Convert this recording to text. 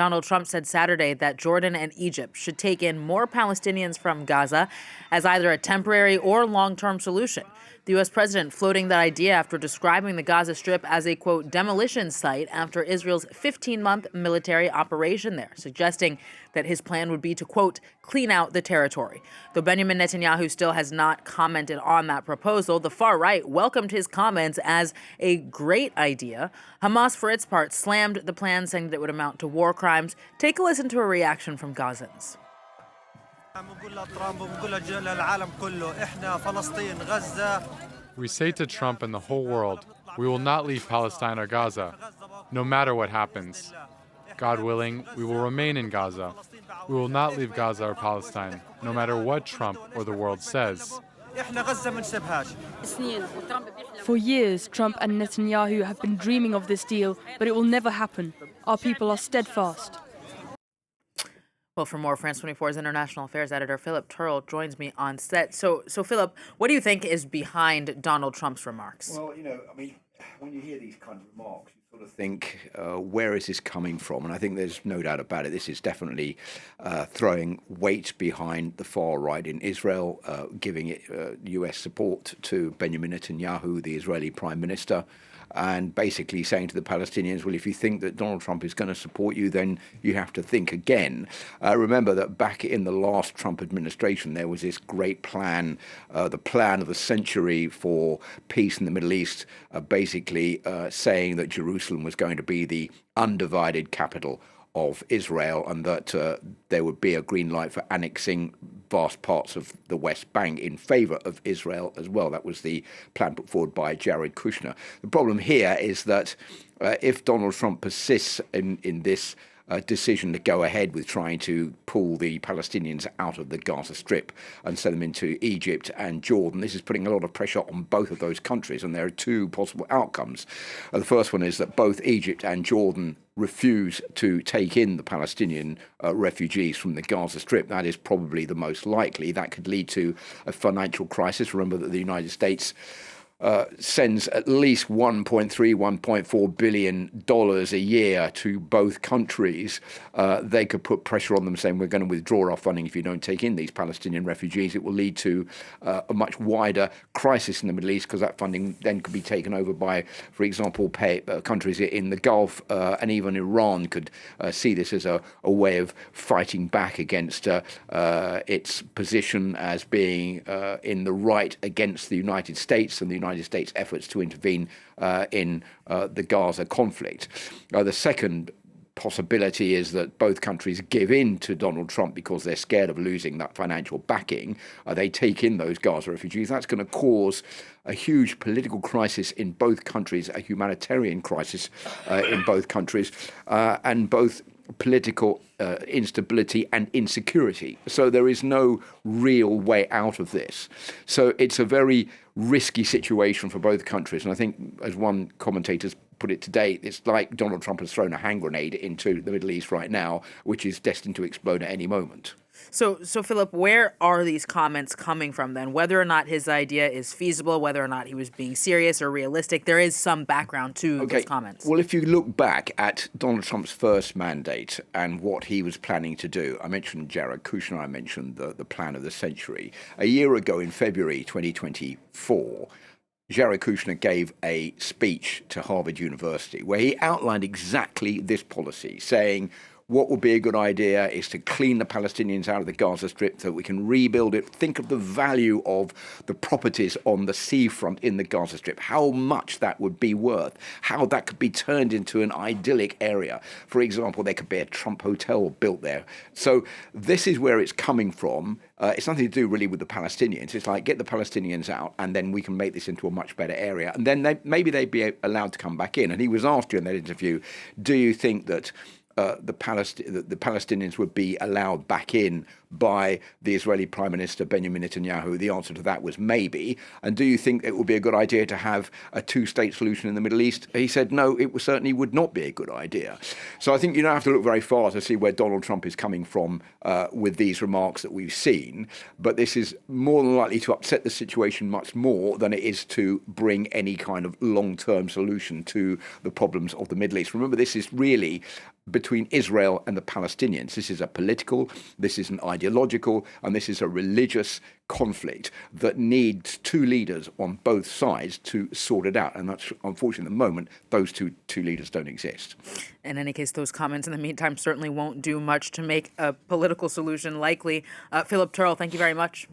Donald Trump said Saturday that Jordan and Egypt should take in more Palestinians from Gaza as either a temporary or long-term solution. The U.S. president floating that idea after describing the Gaza Strip as a, quote, demolition site after Israel's 15-month military operation there, suggesting that his plan would be to, quote, clean out the territory. Though Benjamin Netanyahu still has not commented on that proposal, the far right welcomed his comments as a great idea. Hamas, for its part, slammed the plan, saying that it would amount to war crimes. Take a listen to a reaction from Gazans. We say to Trump and the whole world, we will not leave Palestine or Gaza, no matter what happens. God willing, we will remain in Gaza. We will not leave Gaza or Palestine, no matter what Trump or the world says. For years, Trump and Netanyahu have been dreaming of this deal, but it will never happen. Our people are steadfast. Well, for more, France 24's international affairs editor Philip Turle joins me on set. So Philip, what do you think is behind Donald Trump's remarks? Well, when you hear these kind of remarks, you sort of think, where is this coming from? And I think there's no doubt about it. This is definitely throwing weight behind the far right in Israel, giving it U.S. support to Benjamin Netanyahu, the Israeli prime minister, and basically saying to the Palestinians, well, if you think that Donald Trump is going to support you, then you have to think again. Remember that back in the last Trump administration, there was this great plan, the plan of the century for peace in the Middle East, basically saying that Jerusalem was going to be the undivided capital of Israel, and that there would be a green light for annexing vast parts of the West Bank in favor of Israel as well. That was the plan put forward by Jared Kushner. The problem here is that if Donald Trump persists in this decision to go ahead with trying to pull the Palestinians out of the Gaza Strip and send them into Egypt and Jordan, this is putting a lot of pressure on both of those countries, and there are two possible outcomes. The first one is that both Egypt and Jordan refuse to take in the Palestinian refugees from the Gaza Strip. That is probably the most likely. That could lead to a financial crisis. Remember that the United States sends at least $1.4 billion a year to both countries. They could put pressure on them saying, we're going to withdraw our funding if you don't take in these Palestinian refugees. It will lead to a much wider crisis in the Middle East, because that funding then could be taken over by, for example, countries in the Gulf, and even Iran could see this as a way of fighting back against its position as being in the right against the United States and the United States' efforts to intervene in the Gaza conflict. The second possibility is that both countries give in to Donald Trump because they're scared of losing that financial backing. They take in those Gaza refugees. That's going to cause a huge political crisis in both countries, a humanitarian crisis in both countries, and both political instability and insecurity. So there is no real way out of this. So it's a very risky situation for both countries. And I think, as one commentator's put it today, it's like Donald Trump has thrown a hand grenade into the Middle East right now, which is destined to explode at any moment. So Philip, where are these comments coming from then? Whether or not his idea is feasible, whether or not he was being serious or realistic, there is some background to those comments. Well, if you look back at Donald Trump's first mandate and what he was planning to do, I mentioned Jared Kushner, I mentioned the plan of the century. A year ago in February 2024, Jared Kushner gave a speech to Harvard University where he outlined exactly this policy, saying, what would be a good idea is to clean the Palestinians out of the Gaza Strip so that we can rebuild it. Think of the value of the properties on the seafront in the Gaza Strip, how much that would be worth, how that could be turned into an idyllic area. For example, there could be a Trump hotel built there. So this is where it's coming from. It's nothing to do really with the Palestinians. It's like, get the Palestinians out and then we can make this into a much better area. And then maybe they'd be allowed to come back in. And he was asked during that interview, do you think that the Palestinians would be allowed back in by the Israeli Prime Minister Benjamin Netanyahu? The answer to that was maybe. And do you think it would be a good idea to have a two-state solution in the Middle East? He said no, it certainly would not be a good idea. So I think you don't have to look very far to see where Donald Trump is coming from with these remarks that we've seen. But this is more than likely to upset the situation much more than it is to bring any kind of long-term solution to the problems of the Middle East. Remember, this is really between Israel and the Palestinians. This is a political, this is an ideological, and this is a religious conflict that needs two leaders on both sides to sort it out. And that's, unfortunately, at the moment, those two leaders don't exist. In any case, those comments in the meantime certainly won't do much to make a political solution likely. Philip Turle, thank you very much.